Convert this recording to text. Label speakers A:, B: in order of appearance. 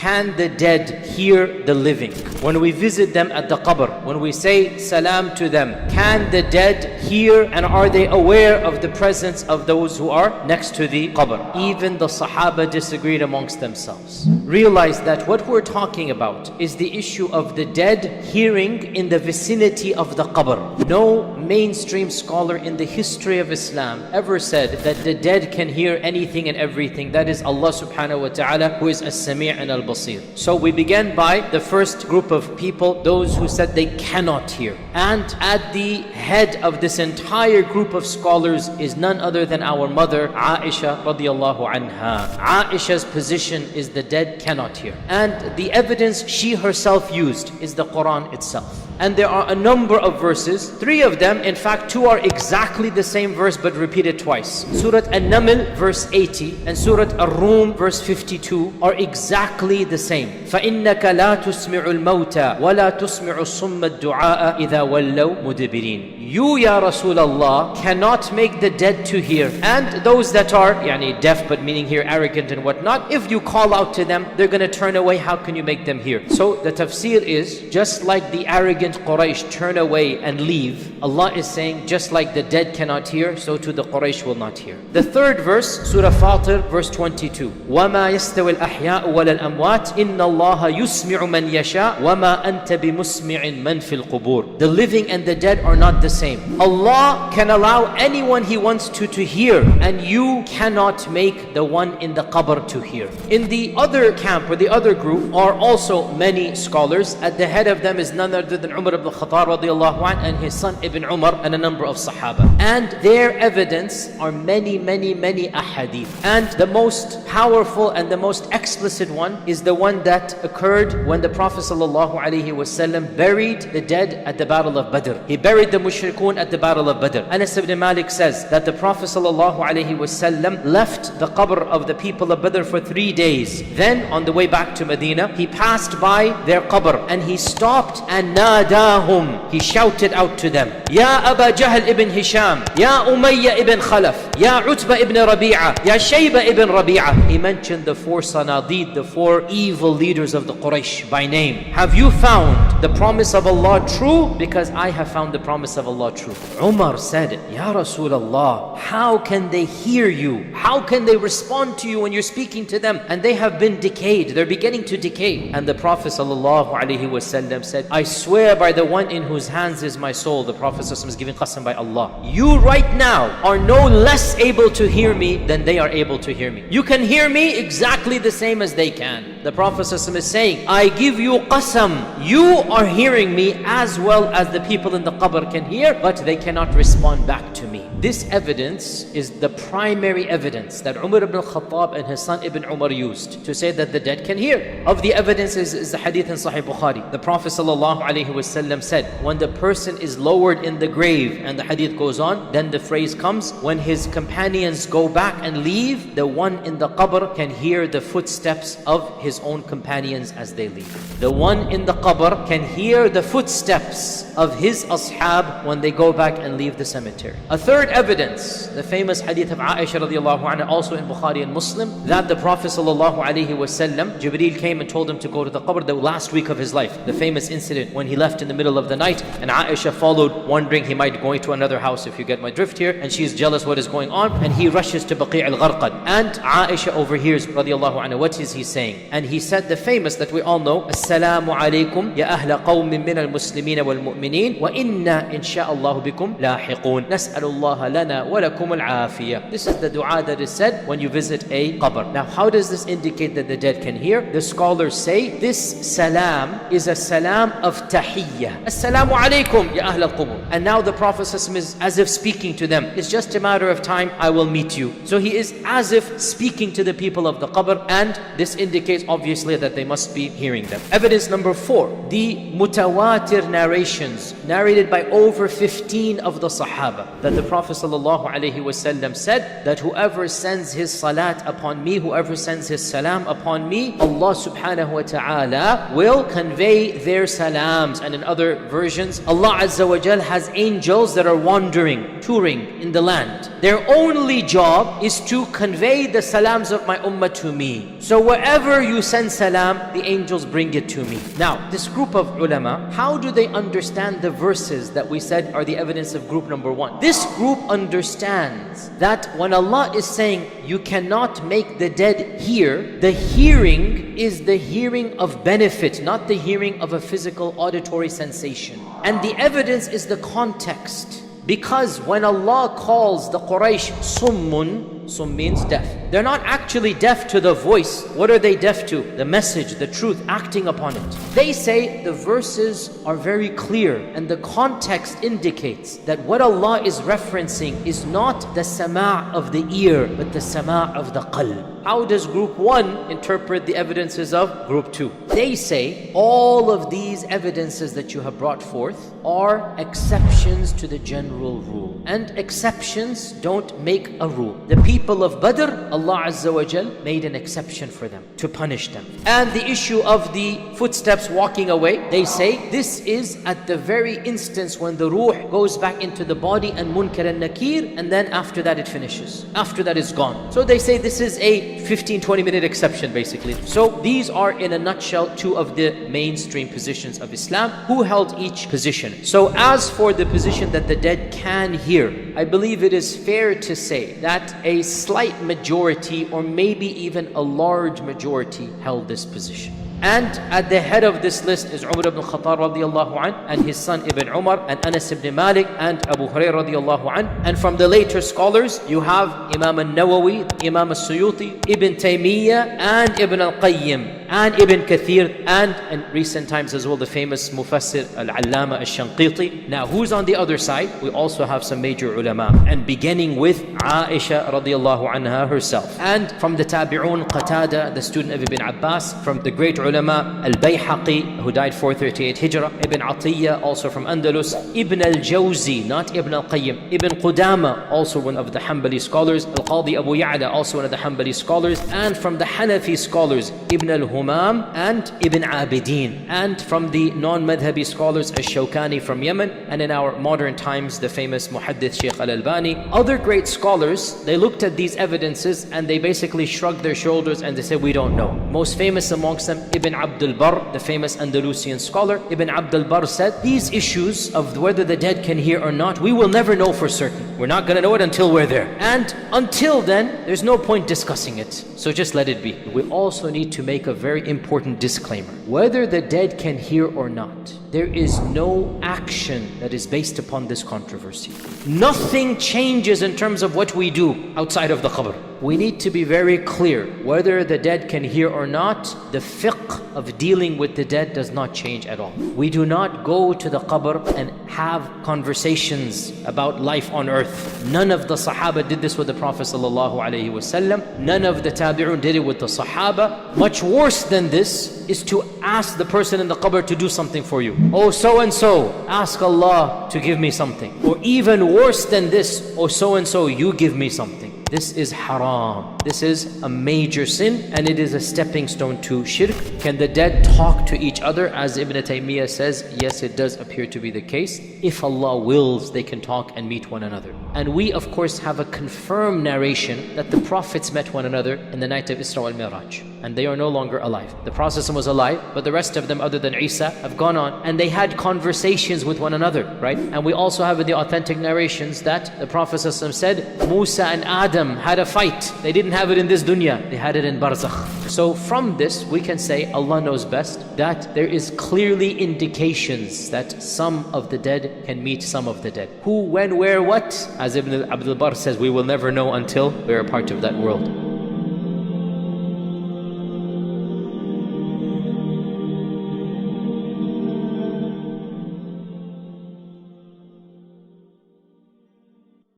A: can the dead hear the living? When we visit them at the qabr, when we say salam to them, can the dead hear and are they aware of the presence of those who are next to the qabr? Even the Sahaba disagreed amongst themselves. Realize that what we're talking about is the issue of the dead hearing in the vicinity of the qabr. No mainstream scholar in the history of Islam ever said that the dead can hear anything and everything. That is Allah subhanahu wa ta'ala, who is as-Sami' and al-Basir. So we began by the first group of people, those who said they cannot hear. And at the head of this entire group of scholars is none other than our mother Aisha radiallahu anha. Aisha's position is the dead cannot hear. And the evidence she herself used is the Quran itself. And there are a number of verses, 3 of them, in fact 2 are exactly the same verse but repeated twice. Surah An-Naml verse 80 and Surah Ar-Rum verse 52 are exactly the same. فَإِنَّكَ لَا تُسْمِعُ الْمَوْتَى وَلَا تُسْمِعُ الصُّمَّ الدُّعَاءَ إِذَا وَلَّوْا مُدْبِرِينَ. You, Ya Rasulullah, cannot make the dead to hear. And those that are deaf, but meaning here arrogant and whatnot, if you call out to them, they're going to turn away. How can you make them hear? So the tafsir is, just like the arrogant Quraysh turn away and leave, Allah is saying, just like the dead cannot hear, so too the Quraysh will not hear. The third verse, Surah Fatir, verse 22. وَمَا يَسْتَوِي الْأَحْيَاءُ وَلَا الْأَمْوَاتِ إِنَّ اللَّهَ يُسْمِعُ مَنْ يَشَاءُ وَمَا أَنْتَ بِمُسْمِعٍ مَنْ فِي الْقُبُورِ. The living and the dead are not the same. Allah can allow anyone He wants to hear, and you cannot make the one in the qabr to hear. In the other camp, or the other group, are also many scholars. At the head of them is none other than Umar ibn Khattab radiallahu anh, and his son Ibn Umar, and a number of Sahaba. And their evidence are many ahadith. And the most powerful and the most explicit one is the one that occurred when the Prophet sallallahu alaihi wasallam buried the dead at the Battle of Badr. He buried the mushrikun at the Battle of Badr. Anas ibn Malik says that the Prophet sallallahu alaihi wasallam left the qabr of the people of Badr for 3 days. Then on the way back to Medina, he passed by their qabr and he stopped and nadahum. He shouted out to them, Ya Aba Jahl ibn Hisham, Ya Umayya ibn Khalaf, Ya Utbah ibn Rabi'ah, Ya Shayba ibn Rabi'ah. He mentioned the 4 sanadid, the 4 evil leaders of the Quraysh by name. Have you found the promise of Allah true? Because I have found the promise of Allah true. Umar said, Ya Rasulullah, how can they hear you? How can they respond to you when you're speaking to them? And they have been decayed. They're beginning to decay. And the Prophet ﷺ said, I swear by the one in whose hands is my soul. The Prophet ﷺ is giving qasam by Allah. You right now are no less able to hear me than they are able to hear me. You can hear me exactly the same as they can. The Prophet ﷺ is saying, I give you qasam. You are hearing me as well as the people in the qabr can hear, but they cannot respond back to me. This evidence is the primary evidence that Umar ibn Khattab and his son Ibn Umar used to say that the dead can hear. Of the evidences is the hadith in Sahih Bukhari. The Prophet ﷺ said, when the person is lowered in the grave, and the hadith goes on, then the phrase comes, when his companions go back and leave, the one in the qabr can hear the footsteps of his own companions as they leave. The one in the qabr can hear the footsteps of his ashab when they go back and leave the cemetery. A third evidence, the famous hadith of Aisha radiallahu anha, also in Bukhari and Muslim, that the Prophet sallallahu alaihi wasallam, Jibreel came and told him to go to the qabr the last week of his life. The famous incident when he left in the middle of the night, and Aisha followed, wondering he might be going to another house, if you get my drift here, and she's jealous what is going on, and he rushes to Baqi' al-Gharqad, and Aisha overhears radiallahu anha, what is he saying? And he said the famous that we all know, Assalaamu alaikum ya ahla qawmin min al-muslimeen wal-mu'mineen wa inna insha'Allahu bikum lahiqun nas'alullah lana wa lakum al-afiyah. This is the dua that is said when you visit a qabr. Now how does this indicate that the dead can hear? The scholars say this salam is a salam of tahiyyah. Assalamu alaikum ya ahl al-qubur. And now the Prophet is as if speaking to them. It's just a matter of time, I will meet you. So he is as if speaking to the people of the qabr, and this indicates obviously that they must be hearing them. Evidence number 4, the mutawatir narrations narrated by over 15 of the Sahaba, that the Prophet Prophet ﷺ said that whoever sends his salat upon me, whoever sends his salam upon me, Allah subhanahu wa ta'ala will convey their salams. And in other versions, Allah Azza wa Jal has angels that are wandering, touring in the land. Their only job is to convey the salams of my ummah to me. So wherever you send salam, the angels bring it to me. Now, this group of ulama, how do they understand the verses that we said are the evidence of group number one? This group understands that when Allah is saying you cannot make the dead hear, the hearing is the hearing of benefit, not the hearing of a physical auditory sensation. And the evidence is the context. Because when Allah calls the Quraysh summun, sum means deaf. They're not actually deaf to the voice. What are they deaf to? The message, the truth, acting upon it. They say the verses are very clear and the context indicates that what Allah is referencing is not the sama' of the ear, but the sama' of the qalb. How does group one interpret the evidences of group two? They say all of these evidences that you have brought forth are exceptions to the general rule. And exceptions don't make a rule. The people of Badr, Allah Azza wa Jal made an exception for them to punish them. And the issue of the footsteps walking away, they say this is at the very instance when the ruh goes back into the body and munkar and nakir, and then after that it finishes. After that it's gone. So they say this is a 15-20 minute exception basically. So these are in a nutshell two of the mainstream positions of Islam. Who held each position? So as for the position that the dead can hear, I believe it is fair to say that a slight majority or maybe even a large majority held this position. And at the head of this list is Umar ibn Khattab radiallahu anh, and his son Ibn Umar, and Anas ibn Malik, and Abu Hurairah radiallahu anh. And from the later scholars, you have Imam al-Nawawi, Imam al-Suyuti, Ibn Taymiyyah, and Ibn al-Qayyim, and Ibn Kathir, and in recent times as well, the famous Mufassir al-Allama al-Shanqiti. Now, who's on the other side? We also have some major ulama, and beginning with Aisha radiallahu anha herself. And from the Tabi'un, Qatada, the student of Ibn Abbas, from the great ulama, Al-Bayhaqi, who died 438 Hijrah, Ibn Atiyya, also from Andalus, Ibn al-Jawzi, not Ibn al-Qayyim, Ibn Qudama, also one of the Hanbali scholars, Al-Qadi Abu Ya'la, also one of the Hanbali scholars, and from the Hanafi scholars, Ibn al-Humam and Ibn Abidin, and from the non-Madhabi scholars, Ash-Shawkani from Yemen, and in our modern times, the famous Muhaddith Shaykh Al-Albani. Other great scholars, they looked at these evidences and they basically shrugged their shoulders and they said, we don't know. Most famous amongst them, Ibn Abdul Barr, the famous Andalusian scholar, Ibn Abdul Barr said, these issues of whether the dead can hear or not, we will never know for certain. We're not going to know it until we're there. And until then, there's no point discussing it. So just let it be. We also need to make a very important disclaimer. Whether the dead can hear or not, there is no action that is based upon this controversy. Nothing changes in terms of what we do outside of the qabr. We need to be very clear. Whether the dead can hear or not, the fiqh of dealing with the dead does not change at all. We do not go to the qabr and have conversations about life on earth. None of the Sahaba did this with the Prophet ﷺ. None of the Tabi'un did it with the Sahaba. Much worse than this is to ask the person in the qabr to do something for you. Oh, so and so, ask Allah to give me something. Or even worse than this, oh, so and so, you give me something. This is haram. This is a major sin, and it is a stepping stone to shirk. Can the dead talk to each other? As Ibn Taymiyyah says, yes, it does appear to be the case. If Allah wills, they can talk and meet one another. And we, of course, have a confirmed narration that the prophets met one another in the night of Isra wal Miraj. And they are no longer alive. The Prophet was alive, but the rest of them, other than Isa, have gone on. And they had conversations with one another, right? And we also have in the authentic narrations that the Prophet said, Musa and Adam had a fight. They didn't have it in this dunya. They had it in barzakh. So from this, we can say, Allah knows best, that there is clearly indications that some of the dead can meet some of the dead. Who, when, where, what? As Ibn Abdul Barr says, we will never know until we are a part of that world.